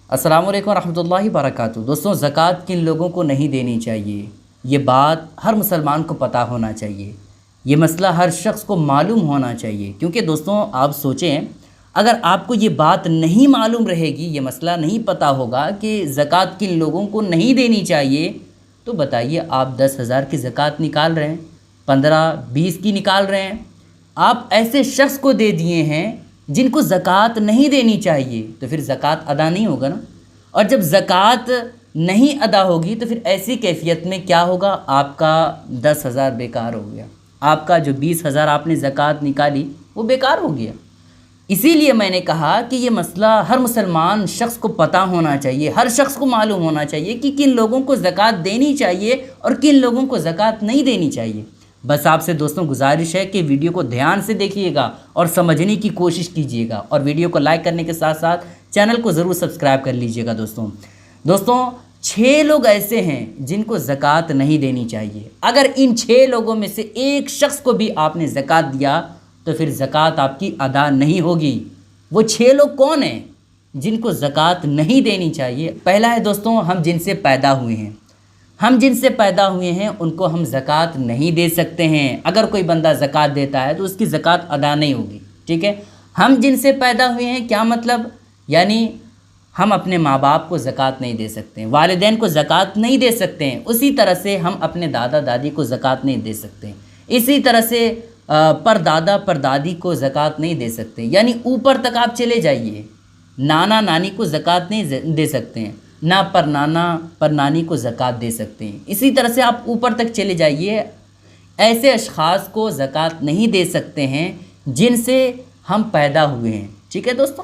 अस्सलाम वालेकुम रहमतुल्लाहि वबरकातुहू। दोस्तों, ज़कात किन लोगों को नहीं देनी चाहिए, ये बात हर मुसलमान को पता होना चाहिए। ये मसला हर शख्स को मालूम होना चाहिए, क्योंकि दोस्तों आप सोचें, अगर आपको ये बात नहीं मालूम रहेगी, ये मसला नहीं पता होगा कि ज़कात किन लोगों को नहीं देनी चाहिए, तो बताइए आप 10,000 की ज़कात निकाल रहे हैं, 15-20 की निकाल रहे हैं, आप ऐसे शख्स को दे दिए हैं जिनको ज़कात नहीं देनी चाहिए, तो फिर ज़कात अदा नहीं होगा ना। और जब ज़कात नहीं अदा होगी तो फिर ऐसी कैफियत में क्या होगा, आपका 10,000 बेकार हो गया, आपका जो 20,000 आपने ज़कात निकाली वो बेकार हो गया। इसीलिए मैंने कहा कि ये मसला हर मुसलमान शख्स को पता होना चाहिए, हर शख्स को मालूम होना चाहिए कि किन लोगों को ज़कात देनी चाहिए और किन लोगों को ज़कात नहीं देनी चाहिए। बस आपसे दोस्तों गुजारिश है कि वीडियो को ध्यान से देखिएगा और समझने की कोशिश कीजिएगा, और वीडियो को लाइक करने के साथ साथ चैनल को ज़रूर सब्सक्राइब कर लीजिएगा। दोस्तों 6 लोग ऐसे हैं जिनको ज़कात नहीं देनी चाहिए। अगर इन 6 लोगों में से एक शख्स को भी आपने ज़कात दिया तो फिर ज़कात आपकी अदा नहीं होगी। वो 6 लोग कौन हैं जिनको ज़कात नहीं देनी चाहिए? पहला है दोस्तों, हम जिनसे पैदा हुए हैं। हम जिनसे पैदा हुए हैं उनको हम ज़कात नहीं दे सकते हैं। अगर कोई बंदा ज़कात देता है तो उसकी ज़कात अदा नहीं होगी, ठीक है। हम जिनसे पैदा हुए हैं, क्या मतलब, यानी हम अपने माँ बाप को ज़कात नहीं दे सकते हैं, वालिदैन को ज़कात नहीं दे सकते हैं। उसी तरह से हम अपने दादा दादी को ज़कात नहीं दे सकते हैं। इसी तरह से परदादा परदादी को ज़कात नहीं दे सकते, यानी ऊपर तक आप चले जाइए, नाना नानी को ज़कात नहीं दे सकते हैं, ना पर नाना पर नानी को ज़कात दे सकते हैं। इसी तरह से आप ऊपर तक चले जाइए, ऐसे अशख़ास को ज़कात नहीं दे सकते हैं जिनसे हम पैदा हुए हैं, ठीक है दोस्तों।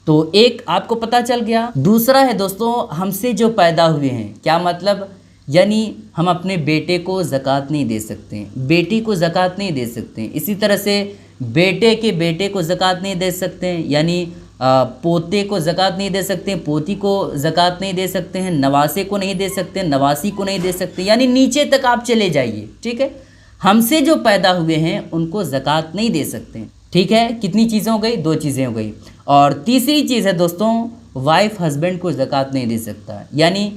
तो एक आपको पता चल गया। दूसरा है दोस्तों, हमसे जो पैदा हुए हैं, क्या मतलब, यानी हम अपने बेटे को ज़कात नहीं दे सकते हैं, बेटी को ज़कात नहीं दे सकते हैं। इसी तरह से बेटे के बेटे को ज़कात नहीं दे सकते हैं, यानी पोते को ज़कात नहीं दे सकते हैं, पोती को ज़कात नहीं दे सकते हैं, नवासे को नहीं दे सकते हैं, नवासी को नहीं दे सकते, यानी नीचे तक आप चले जाइए, ठीक है। हमसे जो पैदा हुए हैं उनको ज़कात नहीं दे सकते हैं, ठीक है। कितनी चीज़ें हो गई? 2 चीज़ें हो गई। और तीसरी चीज़ है दोस्तों, वाइफ हस्बैंड को ज़कात नहीं दे सकता, यानी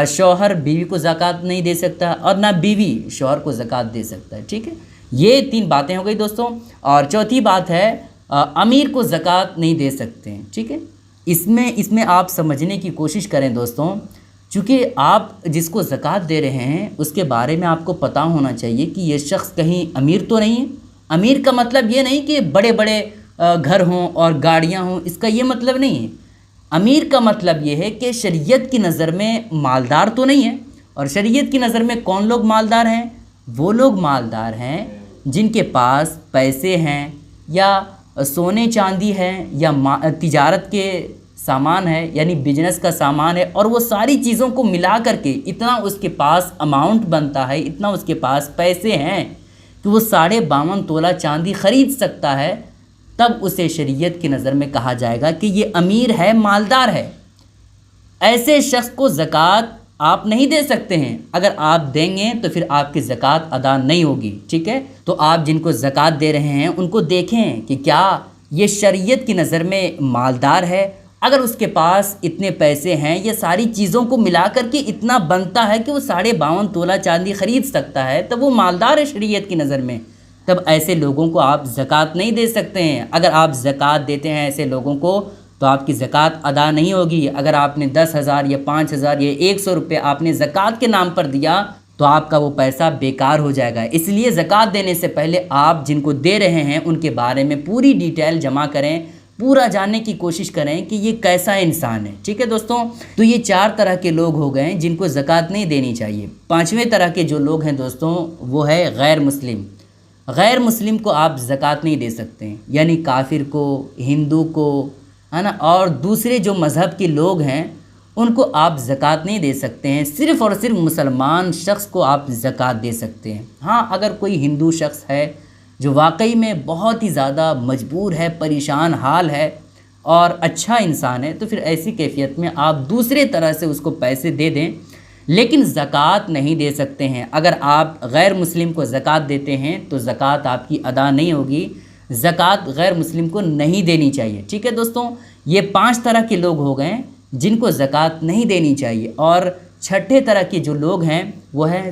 शौहर बीवी को ज़कात नहीं दे सकता और ना बीवी शौहर को ज़कात दे सकता है, ठीक है। ये 3 बातें हो गई दोस्तों। और चौथी बात है, अमीर को ज़कात नहीं दे सकते हैं, ठीक है। इसमें आप समझने की कोशिश करें दोस्तों, चूँकि आप जिसको ज़कात दे रहे हैं उसके बारे में आपको पता होना चाहिए कि ये शख्स कहीं अमीर तो नहीं है। अमीर का मतलब ये नहीं कि बड़े बड़े घर हों और गाड़ियाँ हों, इसका ये मतलब नहीं है। अमीर का मतलब ये है कि शरीयत की नज़र में मालदार तो नहीं है। और शरीयत की नज़र में कौन लोग मालदार हैं? वो लोग मालदार हैं जिनके पास पैसे हैं, या सोने चांदी है, या तिजारत के सामान है, यानी बिजनेस का सामान है, और वो सारी चीज़ों को मिला करके इतना उसके पास अमाउंट बनता है, इतना उसके पास पैसे हैं कि वो 52.5 तोला चांदी ख़रीद सकता है, तब उसे शरीयत की नज़र में कहा जाएगा कि ये अमीर है, मालदार है। ऐसे शख्स को ज़कात आप नहीं दे सकते हैं। अगर आप देंगे तो फिर आपकी ज़कात अदा नहीं होगी, ठीक है। तो आप जिनको ज़कात दे रहे हैं उनको देखें कि क्या ये शरीयत की नज़र में मालदार है। अगर उसके पास इतने पैसे हैं, ये सारी चीज़ों को मिला कर के इतना बनता है कि वो 52.5 तोला चांदी ख़रीद सकता है, तब वो मालदार है शरीयत की नज़र में। तब ऐसे लोगों को आप ज़कात नहीं दे सकते हैं। अगर आप ज़कात देते हैं ऐसे लोगों को तो आपकी ज़कात अदा नहीं होगी। अगर आपने 10,000 या 5,000 या 100 रुपये आपने ज़कात के नाम पर दिया तो आपका वो पैसा बेकार हो जाएगा। इसलिए ज़कात देने से पहले आप जिनको दे रहे हैं उनके बारे में पूरी डिटेल जमा करें, पूरा जानने की कोशिश करें कि ये कैसा इंसान है, ठीक है दोस्तों। तो ये 4 तरह के लोग हो गए जिनको ज़कात नहीं देनी चाहिए। 5वें तरह के जो लोग हैं दोस्तों, वो है गैर मुस्लिम। गैर मुस्लिम को आप ज़कात नहीं दे सकते हैं, यानी काफिर को, हिंदू को, है ना, और दूसरे जो मज़हब के लोग हैं उनको आप ज़कात नहीं दे सकते हैं। सिर्फ़ और सिर्फ मुसलमान शख्स को आप ज़कात दे सकते हैं। हाँ, अगर कोई हिंदू शख्स है जो वाकई में बहुत ही ज़्यादा मजबूर है, परेशान हाल है और अच्छा इंसान है, तो फिर ऐसी कैफियत में आप दूसरे तरह से उसको पैसे दे दें, लेकिन ज़कात नहीं दे सकते हैं। अगर आप गैर मुस्लिम को ज़कात देते हैं तो ज़कात आपकी अदा नहीं होगी। ज़कात गैर मुस्लिम को नहीं देनी चाहिए, ठीक है दोस्तों। ये 5 तरह के लोग हो गए जिनको ज़कात नहीं देनी चाहिए। और छठे तरह के जो लोग हैं वो है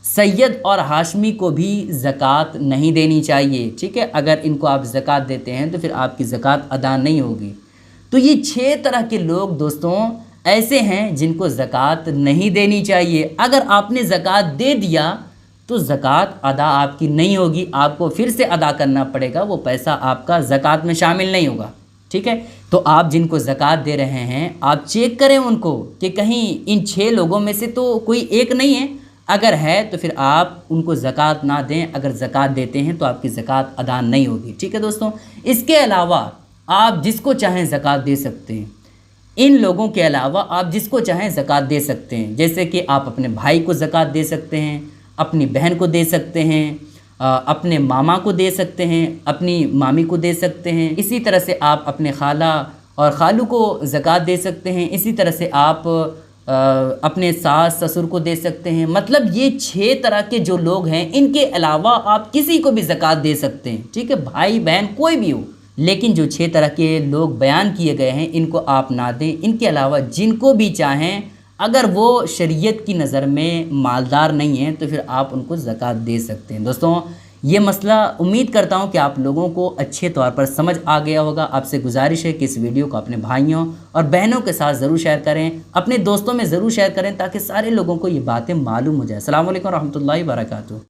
सैयद और हाशमी को भी ज़कात नहीं देनी चाहिए, ठीक है। अगर इनको आप ज़कात देते हैं तो फिर आपकी ज़कात अदा नहीं होगी। तो ये 6 तरह के लोग दोस्तों ऐसे हैं जिनको ज़कात नहीं देनी चाहिए। अगर आपने ज़कात दे दिया तो ज़कात अदा आपकी नहीं होगी, आपको फिर से अदा करना पड़ेगा, वो पैसा आपका ज़कात में शामिल नहीं होगा, ठीक है। तो आप जिनको ज़कात दे रहे हैं आप चेक करें उनको कि कहीं इन 6 लोगों में से तो कोई एक नहीं है। अगर है तो फिर आप उनको ज़कात ना दें, अगर ज़कात देते हैं तो आपकी ज़कात अदा नहीं होगी, ठीक है दोस्तों। इसके अलावा आप जिसको चाहें ज़कात दे सकते हैं। इन लोगों के अलावा आप जिसको चाहें ज़कात दे सकते हैं, जैसे कि आप अपने भाई को ज़कात दे सकते हैं, अपनी बहन को दे सकते हैं, अपने मामा को दे सकते हैं, अपनी मामी को दे सकते हैं। इसी तरह से आप अपने खाला और खालू को ज़कात दे सकते हैं। इसी तरह से आप अपने सास ससुर को दे सकते हैं। मतलब ये 6 तरह के जो लोग हैं, इनके अलावा आप किसी को भी ज़कात दे सकते हैं, ठीक है, भाई बहन कोई भी हो। लेकिन जो 6 तरह के लोग बयान किए गए हैं इनको आप ना दें। इनके अलावा जिनको भी चाहें, अगर वो शरीयत की नज़र में मालदार नहीं हैं तो फिर आप उनको ज़कात दे सकते हैं। दोस्तों ये मसला उम्मीद करता हूँ कि आप लोगों को अच्छे तौर पर समझ आ गया होगा। आपसे गुजारिश है कि इस वीडियो को अपने भाइयों और बहनों के साथ ज़रूर शेयर करें, अपने दोस्तों में ज़रूर शेयर करें ताकि सारे लोगों को ये बातें मालूम हो जाए। अस्सलाम वालेकुम रहमतुल्लाहि व बरकातुहू।